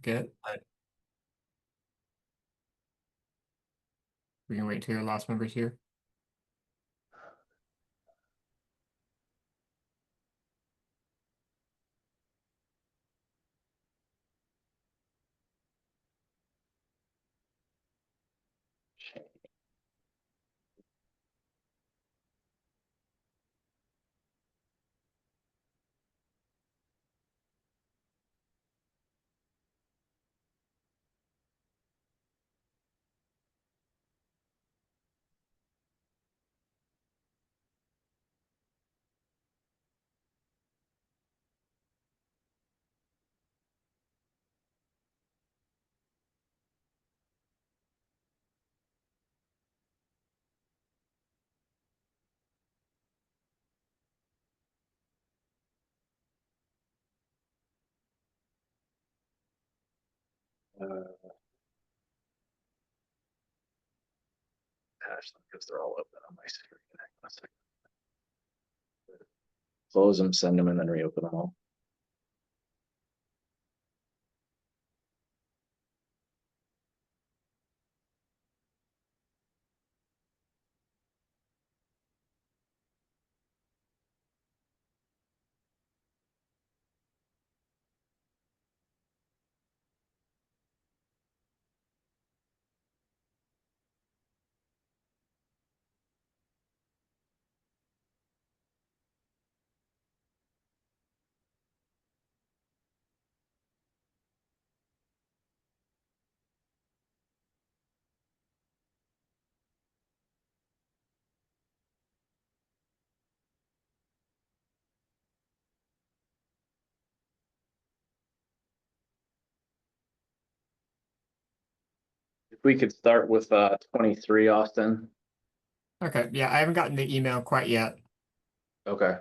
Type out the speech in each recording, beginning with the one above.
forget. We can wait till your last member's here. Gosh, because they're all open on my screen. Hang on a second. Close them, send them, and then reopen them all. If we could start with 23, Austin. Okay, yeah, I haven't gotten the email quite yet. Okay.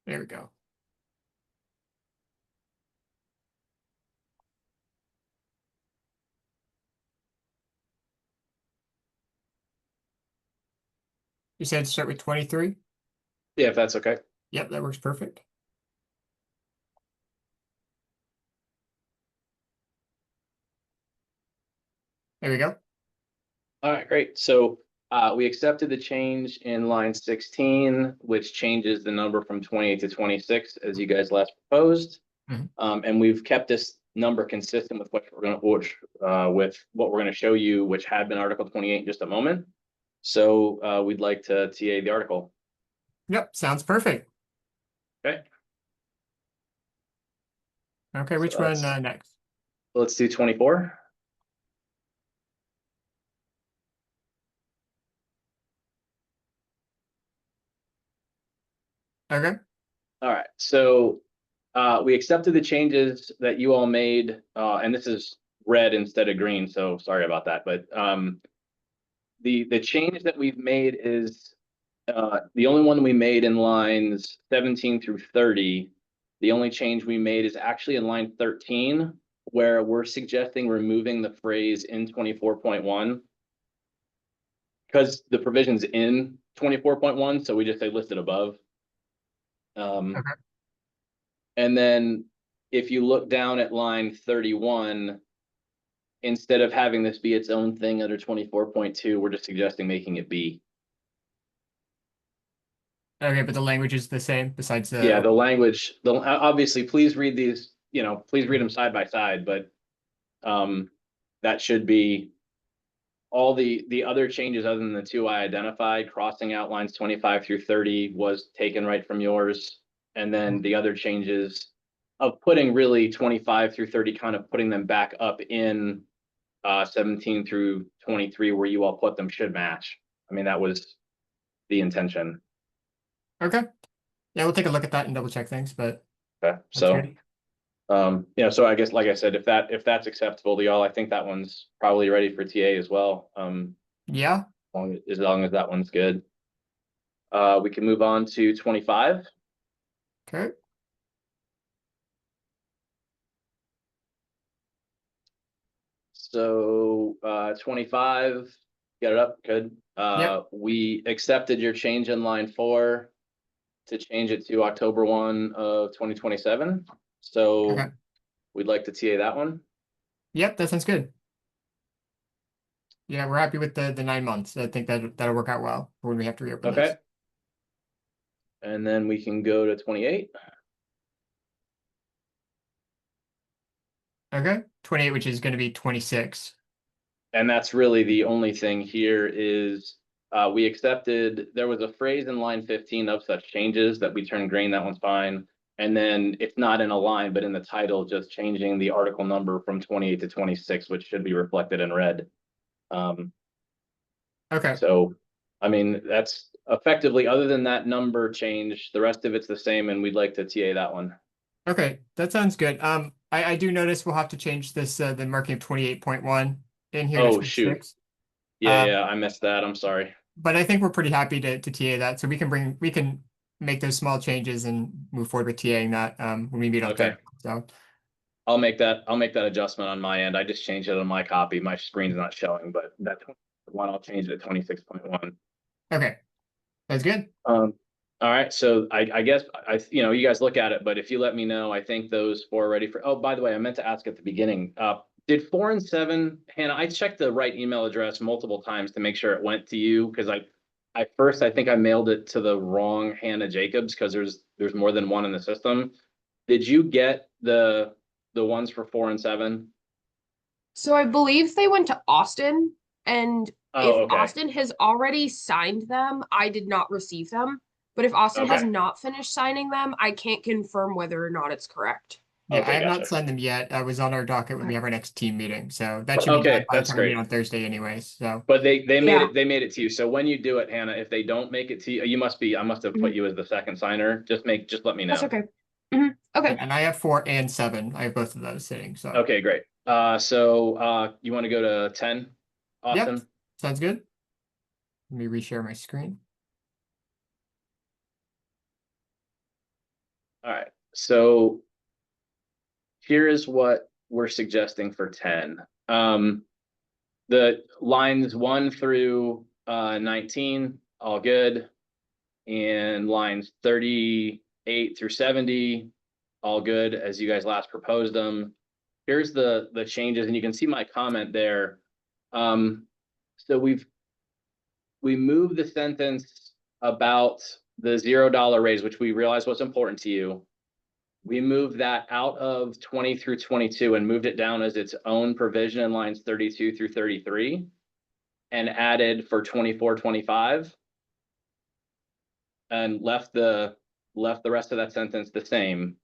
There we go. You said start with 23? Yeah, if that's okay. Yep, that works perfect. There we go. All right, great. So we accepted the change in line 16, which changes the number from 28 to 26, as you guys last proposed. Mhm. And we've kept this number consistent with what we're going to, with what we're going to show you, which had been Article 28 in just a moment. So we'd like to TA the article. Yep, sounds perfect. Okay. Okay, which So one next? let's do 24. Okay. All right. So we accepted the changes that you all made, and this is red instead of green, so sorry about that. But the change that we've made is the only one we made in lines 17 through 30. The only change we made is actually in line 13, where we're suggesting removing the phrase in 24.1 because the provision's in 24.1, so we just say listed above. Okay. And then if you look down at line 31, instead of having this be its own thing under 24.2, we're just suggesting making it B. Okay, but the language is the same besides Yeah, the. the language, obviously, please read these, please read them side by side, but um, that should be all the other changes other than the two I identified. Crossing out lines 25 through 30 was taken right from yours. And then the other changes of putting really 25 through 30, kind of putting them back up in 17 through 23 where you all put them should match. I mean, that was the intention. Okay. Yeah, we'll take a look at that and double check things, but Okay. that's So good. so I guess, like I said, if that's acceptable to y'all, I think that one's probably ready for TA as well. Yeah. As long as that one's good. We can move on to 25. Okay. So 25, get it up, good. Yep. We accepted your change in line 4 to change it to October 1 of 2027. So Okay. we'd like to TA that one. Yep, that sounds good. Yeah, we're happy with the 9 months. I think that'll work out well for when we have to reopen Okay. those. And then we can go to 28. Okay. 28, which is going to be 26. And that's really the only thing here is we accepted, there was a phrase in line 15 of such changes that we turned green, that one's fine. And then it's not in a line, but in the title, just changing the article number from 28 to 26, which should be reflected in red. Okay. So, I mean, that's effectively, other than that number change, the rest of it's the same, and we'd like to TA that one. Okay, that sounds good. I do notice we'll have to change this the marking of 28.1 in here to Oh, shoot. 26. Yeah, Um, I missed that. I'm sorry. but I think we're pretty happy to TA that, so we can make those small changes and move forward with TAing that when we meet on Okay. Thursday. So I'll make that adjustment on my end. I just changed it on my copy. My screen's not showing, but that one I'll change it to 26.1. okay, that's good. All right. So I guess you guys look at it, but if you let me know, I think those 4 are ready for. Oh, by the way, I meant to ask at the beginning. Did 4 and 7, Hannah? I checked the right email address multiple times to make sure it went to you because I think I mailed it to the wrong Hannah Jacobs because there's more than one in the system. Did you get the ones for 4 and 7? So I believe they went to Austin, and if Oh, okay. Austin has already signed them, I did not receive them. But if Austin has Okay. not finished signing them, I can't confirm whether or not it's correct. Yeah, I Okay, have not gotcha. signed them yet. I was on our docket when we have our next team meeting, so that should be done Okay, by the that's time we meet great. on Thursday, anyways. So But they made Yeah. it to you. So when you do it, Hannah, if they don't make it to you, I must have put Mhm. you as the second signer. Just let me That's know. okay. Okay. and I have 4 and 7. I have both of those sitting. So Okay, great. So you want to go to 10, yep, Austin? sounds good. Let me reshare my screen. All right. So here is what we're suggesting for 10. The lines 1 through 19, all good. And lines 38 through 70, all good as you guys last proposed them. Here's the changes, and you can see my comment there. So we moved the sentence about the $0 raise, which we realized was important to you. We moved that out of 20 through 22 and moved it down as its own provision in lines 32 through 33 and added for 24, 25 and left the rest of that sentence the same.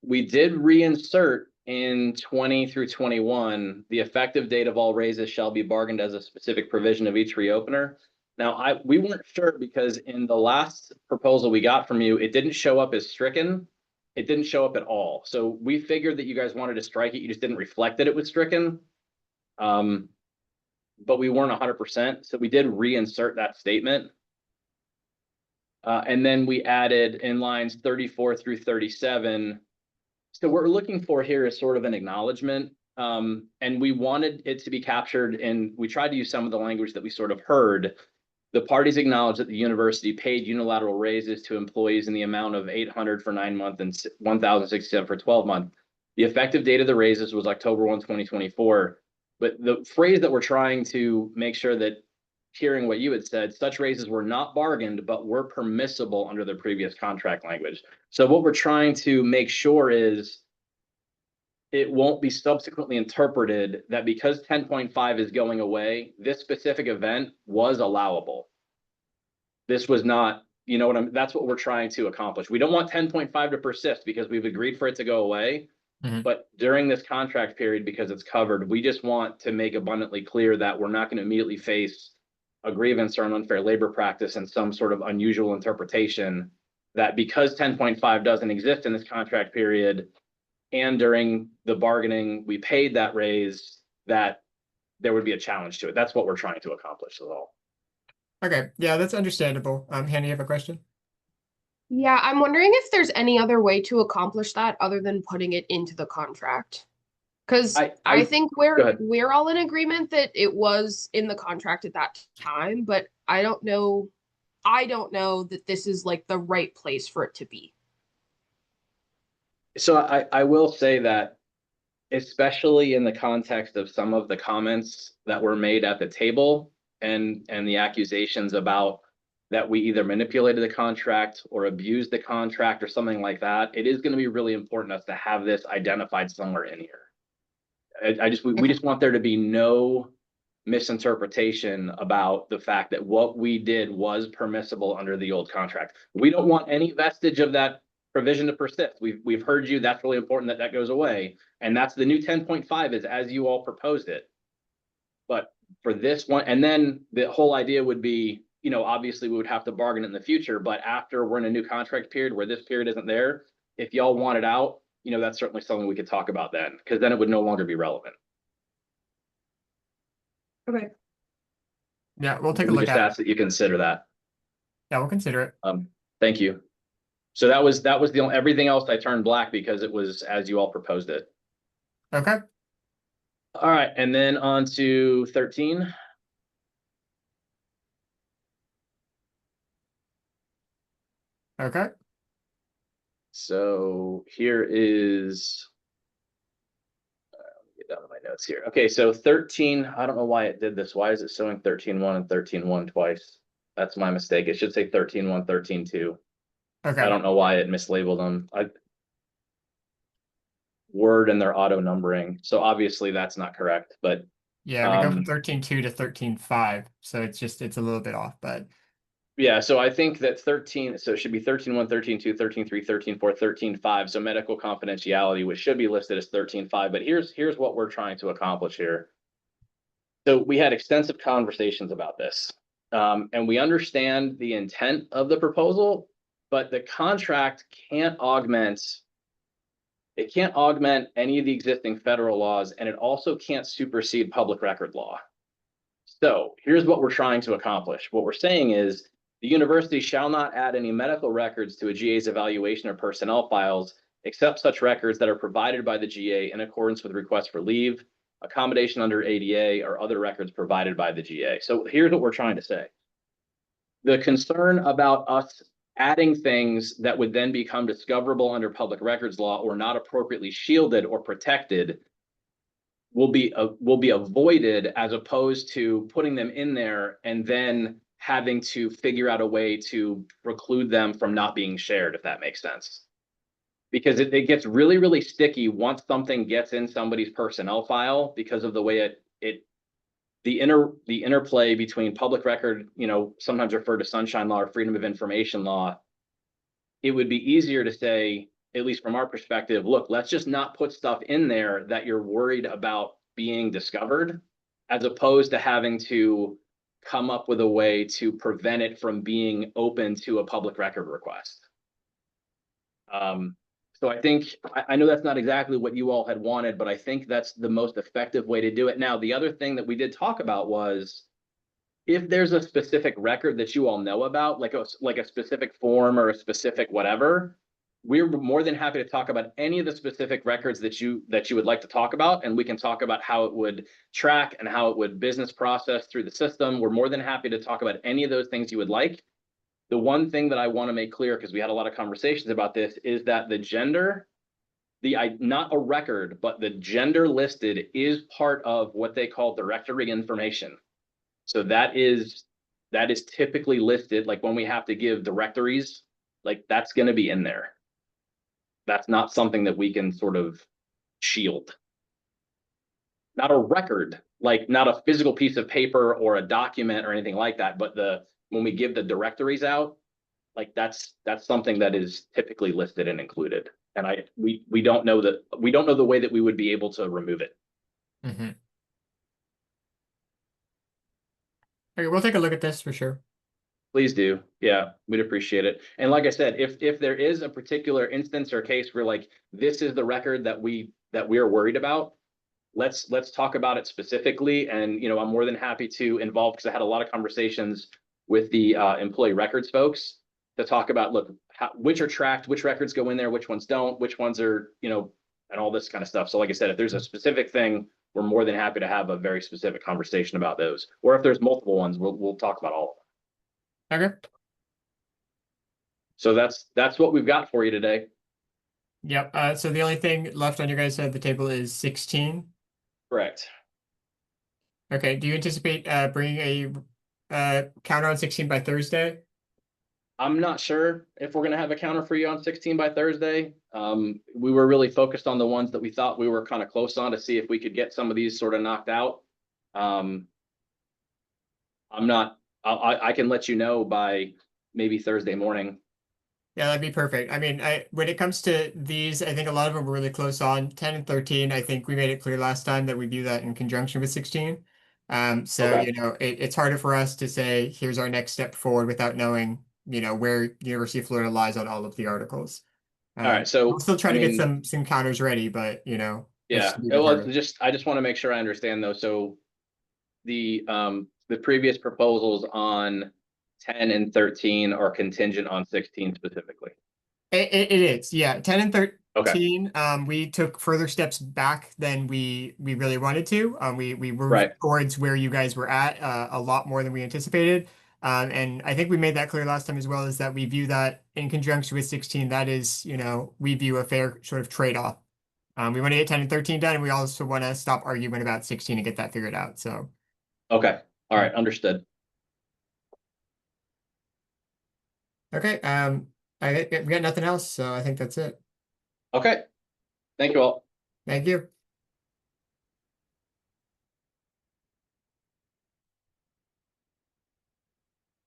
We did reinsert in 20 through 21, the effective date of all raises shall be bargained as a specific provision of each reopener. Now, we weren't sure because in the last proposal we got from you, it didn't show up as stricken. It didn't show up at all. So we figured that you guys wanted to strike it. You just didn't reflect that it was stricken. But we weren't 100%. So we did reinsert that statement. And then we added in lines 34 through 37. So what we're looking for here is sort of an acknowledgement. And we wanted it to be captured in, we tried to use some of the language that we sort of heard. The parties acknowledge that the university paid unilateral raises to employees in the amount of 800 for 9 months and 1,067 for 12 months. The effective date of the raises was October 1, 2024. But the phrase that we're trying to make sure that hearing what you had said, such raises were not bargained, but were permissible under the previous contract language. So what we're trying to make sure is it won't be subsequently interpreted that because 10.5 is going away, this specific event was allowable. This was not, you know what that's what we're trying to accomplish. We don't want 10.5 to persist because we've agreed for it to go away. But during this contract period, because it's covered, we just want to make abundantly clear that we're not going to immediately face a grievance or an unfair labor practice and some sort of unusual interpretation that because 10.5 doesn't exist in this contract period and during the bargaining we paid that raise, that there would be a challenge to it. That's what we're trying to accomplish as well. Okay, yeah, that's understandable. Hannah, you have a question? Yeah, I'm wondering if there's any other way to accomplish that other than putting it into the contract. Because I think go ahead. we're all in agreement that it was in the contract at that time, but I don't know that this is like the right place for it to be. So I will say that, especially in the context of some of the comments that were made at the table and the accusations about that we either manipulated the contract or abused the contract or something like that, it is going to be really important us to have this identified somewhere in here. We just want there to be no misinterpretation about the fact that what we did was permissible under the old contract. We don't want any vestige of that provision to persist. We've heard you. That's really important that that goes away. And that's the new 10.5 is as you all proposed it. But for this one, and then the whole idea would be, you know, obviously we would have to bargain in the future, but after we're in a new contract period where this period isn't there, if y'all want it out, you know, that's certainly something we could talk about then, because then it would no longer be relevant. Okay. Yeah, we'll take a We look just at it. ask that you consider that. Yeah, we'll consider it. Thank you. So that was the only, everything else I turned black because it was as you all proposed it. Okay. All right, and then on to 13. Okay. So here is, let me get down to my notes here. Okay, so 13, I don't know why it did this. Why is it showing 13.1 and 13.1 twice? That's my mistake. It should say 13.1, 13.2. Okay. I don't know why it mislabeled them. Word and their auto numbering. So obviously that's not correct, but Yeah, we go from 13.2 to 13.5, so it's a little bit off, but yeah, so I think that 13, so it should be 13.1, 13.2, 13.3, 13.4, 13.5. So medical confidentiality, which should be listed as 13.5. But here's what we're trying to accomplish here. So we had extensive conversations about this, and we understand the intent of the proposal, but the contract can't augment. It can't augment any of the existing federal laws, and it also can't supersede public record law. So here's what we're trying to accomplish. What we're saying is the university shall not add any medical records to a GA's evaluation or personnel files, except such records that are provided by the GA in accordance with requests for leave, accommodation under ADA, or other records provided by the GA. So here's what we're trying to say. The concern about us adding things that would then become discoverable under public records law or not appropriately shielded or protected will be avoided, as opposed to putting them in there and then having to figure out a way to preclude them from not being shared, if that makes sense. Because it gets really, really sticky once something gets in somebody's personnel file because of the way the interplay between public record, you know, sometimes referred to sunshine law or freedom of information law. It would be easier to say, at least from our perspective, look, let's just not put stuff in there that you're worried about being discovered, as opposed to having to come up with a way to prevent it from being open to a public record request. So I think, I know that's not exactly what you all had wanted, but I think that's the most effective way to do it. Now, the other thing that we did talk about was, if there's a specific record that you all know about, like a specific form or a specific whatever, we're more than happy to talk about any of the specific records that you would like to talk about, and we can talk about how it would track and how it would business process through the system. We're more than happy to talk about any of those things you would like. The one thing that I want to make clear, because we had a lot of conversations about this, is that the gender, not a record, but the gender listed is part of what they call directory information. So that is that is typically listed, like when we have to give directories, like that's gonna be in there. That's not something that we can sort of shield. Not a record, like not a physical piece of paper or a document or anything like that, but when we give the directories out, like that's something that is typically listed and included. And we don't know the way that we would be able to remove it. Mhm. Okay, we'll take a look at this for sure. Please do. Yeah, we'd appreciate it. And like I said, if there is a particular instance or case where like this is the record that we're worried about, let's talk about it specifically. And you know, I'm more than happy to involve, because I had a lot of conversations with the employee records folks to talk about, look, which are tracked, which records go in there, which ones don't, which ones are, you know, and all this kind of stuff. So like I said, if there's a specific thing, we're more than happy to have a very specific conversation about those. Or if there's multiple ones, we'll talk about all of them. Okay. So that's what we've got for you today. Yep. So the only thing left on your guys' side of the table is 16. Correct. Okay. Do you anticipate bringing a counter on 16 by Thursday? I'm not sure if we're going to have a counter for you on 16 by Thursday. We were really focused on the ones that we thought we were kind of close on to see if we could get some of these sort of knocked out. I can let you know by maybe Thursday morning. Yeah, that'd be perfect. I mean, when it comes to these, I think a lot of them were really close on. 10 and 13, I think we made it clear last time that we view that in conjunction with 16. So, Okay. you know, it's harder for us to say, here's our next step forward without knowing, you know, where University of Florida lies on all of the articles. All right. So, we'll still try I to get mean, some counters ready, but, you know, it's yeah. gonna be a bit Well, harder. I just want to make sure I understand though. So the previous proposals on 10 and 13 are contingent on 16 specifically. It is, yeah. 10 and Okay. 13, we took further steps back than we really wanted to. We moved Right. towards where you guys were at a lot more than we anticipated. And I think we made that clear last time as well, is that we view that in conjunction with 16. That is, you know, we view a fair sort of trade-off. We want to get 10 and 13 done, and we also want to stop arguing about 16 and get that figured out. So, Okay. All right. Understood. okay. We got nothing else, so I think that's it. Okay. Thank you all. Thank you.